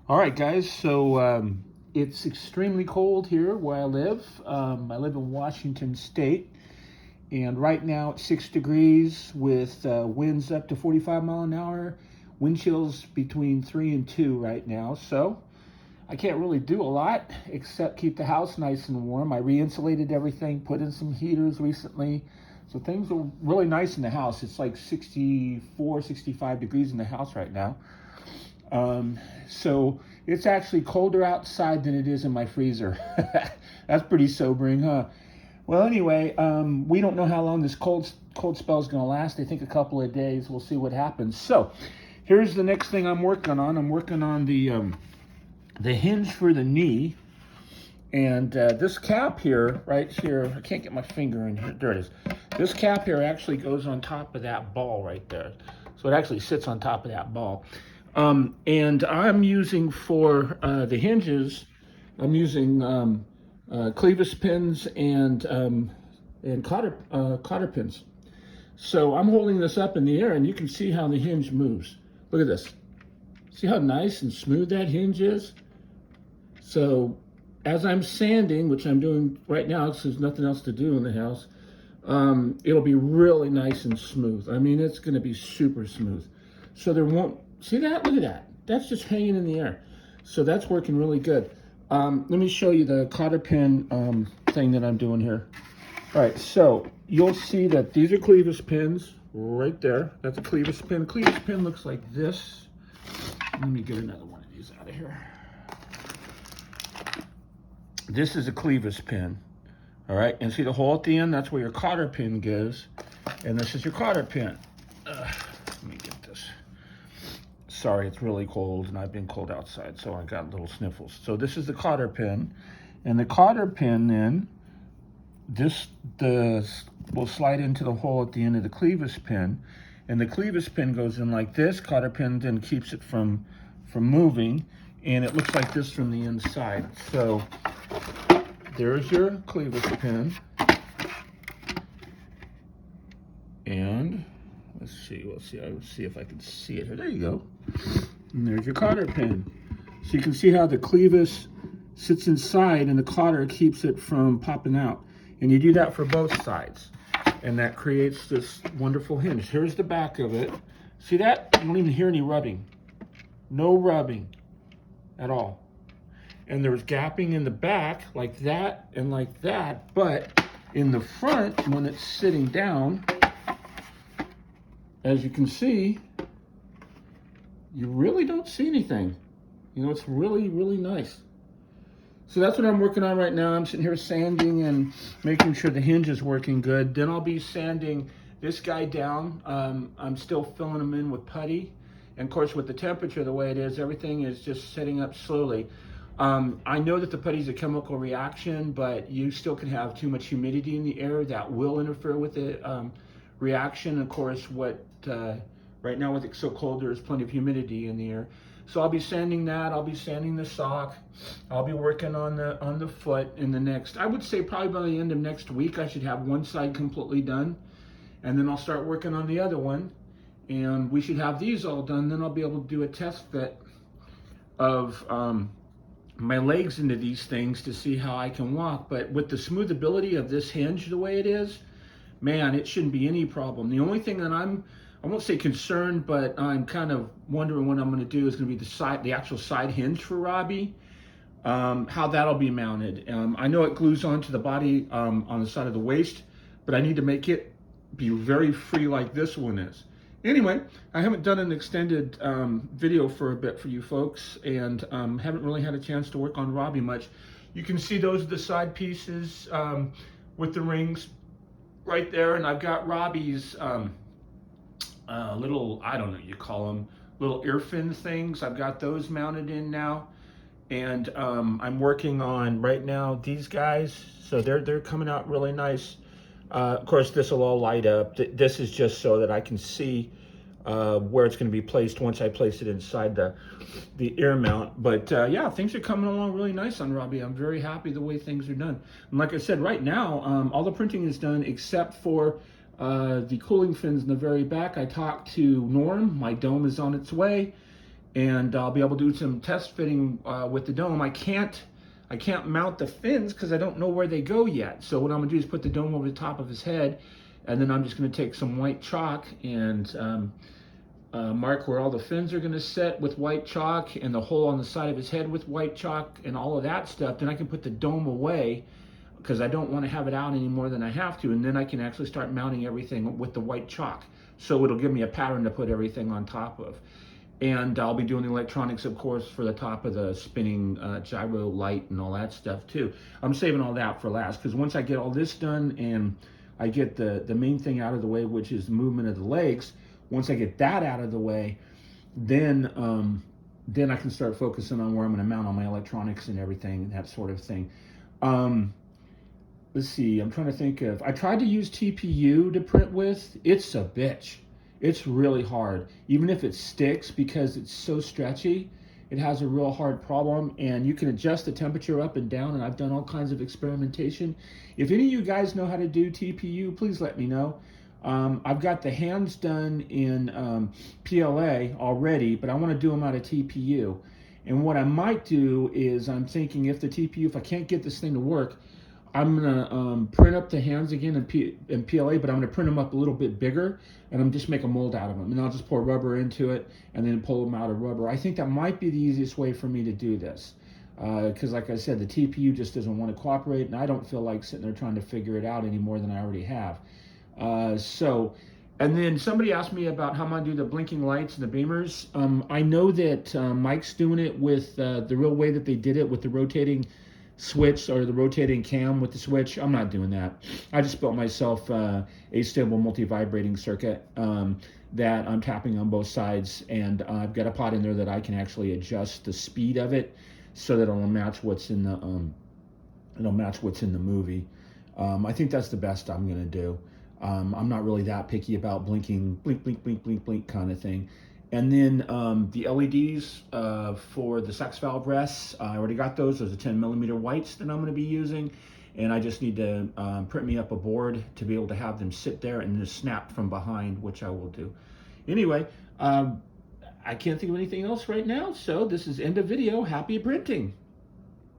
All right, guys. So it's extremely cold here where I live. I live in Washington State, and right now it's 6 degrees with winds up to 45 mile an hour, wind chills between 3 and 2 right now. So I can't really do a lot except keep the house nice and warm. I re-insulated everything, put in some heaters recently. So things are really nice in the house. It's like 64, 65 degrees in the house right now. So it's actually colder outside than it is in my freezer. That's pretty sobering, huh? Well, anyway, we don't know how long this cold spell is going to last. I think a couple of days. We'll see what happens. So here's the next thing I'm working on. I'm working on the hinge for the knee. And this cap here, right here, I can't get my finger in here. There it is. This cap here actually goes on top of that ball right there. So it actually sits on top of that ball. And I'm using for the hinges, I'm using clevis pins and cotter pins. So I'm holding this up in the air, and you can see how the hinge moves. Look at this. See how nice and smooth that hinge is? So as I'm sanding, which I'm doing right now because there's nothing else to do in the house, it'll be really nice and smooth. I mean, it's going to be super smooth. So there won't, see that? Look at that. That's just hanging in the air. So that's working really good. Let me show you the cotter pin thing that I'm doing here. All right, so you'll see that these are clevis pins right there. That's a clevis pin. Clevis pin looks like this. Let me get another one of these out of here. This is a clevis pin. All right, and see the hole at the end? That's where your cotter pin goes. And this is your cotter pin. Let me get this. Sorry, it's really cold, and I've been cold outside, so I got little sniffles. So this is the cotter pin, and the cotter pin then, will slide into the hole at the end of the clevis pin, and the clevis pin goes in like this. Cotter pin then keeps it from moving, and it looks like this from the inside. So there's your clevis pin, and let's see if I can see it here. There you go. And there's your cotter pin. So you can see how the clevis sits inside and the cotter keeps it from popping out. And you do that for both sides. And that creates this wonderful hinge. Here's the back of it. See that? You don't even hear any rubbing. No rubbing at all. And there's gapping in the back like that and like that. But in the front, when it's sitting down, as you can see, you really don't see anything. You know, it's really, really nice. So that's what I'm working on right now. I'm sitting here sanding and making sure the hinge is working good. Then I'll be sanding this guy down. I'm still filling them in with putty. And of course, with the temperature the way it is, everything is just setting up slowly. I know that the putty is a chemical reaction, but you still can have too much humidity in the air that will interfere with the reaction. Of course, right now with it so cold, there's plenty of humidity in the air. So I'll be sanding that. I'll be sanding the sock. I'll be working on the foot in the next, I would say probably by the end of next week, I should have one side completely done. And then I'll start working on the other one. And we should have these all done. Then I'll be able to do a test fit of my legs into these things to see how I can walk. But with the smoothability of this hinge the way it is, man, it shouldn't be any problem. The only thing that I won't say concerned, but I'm kind of wondering what I'm going to do is going to be the actual side hinge for Robbie, how that'll be mounted. I know it glues onto the body on the side of the waist, but I need to make it be very free like this one is. Anyway, I haven't done an extended video for a bit for you folks, and haven't really had a chance to work on Robbie much. You can see those are the side pieces with the rings right there, and I've got Robbie's little, I don't know, you call them little ear fin things. I've got those mounted in now, and I'm working on right now these guys. So they're coming out really nice. Of course, this will all light up. This is just so that I can see where it's going to be placed once I place it inside the ear mount. But yeah, things are coming along really nice on Robbie. I'm very happy the way things are done. And like I said, right now, all the printing is done except for the cooling fins in the very back. I talked to Norm. My dome is on its way. and I'll be able to do some test fitting with the dome. I can't mount the fins because I don't know where they go yet. So what I'm gonna do is put the dome over the top of his head, and then I'm just gonna take some white chalk and mark where all the fins are gonna set with white chalk, and the hole on the side of his head with white chalk, and all of that stuff. Then I can put the dome away because I don't want to have it out any more than I have to, and then I can actually start mounting everything with the white chalk. So it'll give me a pattern to put everything on top of. And I'll be doing the electronics, of course, for the top of the spinning gyro light and all that stuff too. I'm saving all that for last, because once I get all this done and I get the main thing out of the way, which is the movement of the legs, once I get that out of the way, then I can start focusing on where I'm going to mount all my electronics and everything, that sort of thing. Let's see, I'm trying to think of, I tried to use TPU to print with. It's a bitch. It's really hard. Even if it sticks, because it's so stretchy, it has a real hard problem, and you can adjust the temperature up and down, and I've done all kinds of experimentation. If any of you guys know how to do TPU, please let me know. I've got the hands done in PLA already, but I want to do them out of TPU. And what I might do is, I'm thinking, if the TPU, if I can't get this thing to work, I'm gonna print up the hands again in PLA, but I'm gonna print them up a little bit bigger, and I'm just make a mold out of them, and I'll just pour rubber into it and then pull them out of rubber. I think that might be the easiest way for me to do this, because like I said, the TPU just doesn't want to cooperate, and I don't feel like sitting there trying to figure it out any more than I already have. And then somebody asked me about how I'm gonna do the blinking lights and the beamers. I know that Mike's doing it with the real way that they did it, with the rotating switch or the rotating cam with the switch. I'm not doing that. I just built myself a stable multi-vibrating circuit that I'm tapping on both sides, and I've got a pot in there that I can actually adjust the speed of it so that it'll match what's in the movie. I think that's the best I'm gonna do. I'm not really that picky about blinking, blink, blink, blink, blink, blink kind of thing. And then the LEDs for the sex valve rests, I already got those. Those are 10mm whites that I'm going to be using. And I just need to print me up a board to be able to have them sit there and just snap from behind, which I will do. Anyway, I can't think of anything else right now. So this is end of video. Happy printing.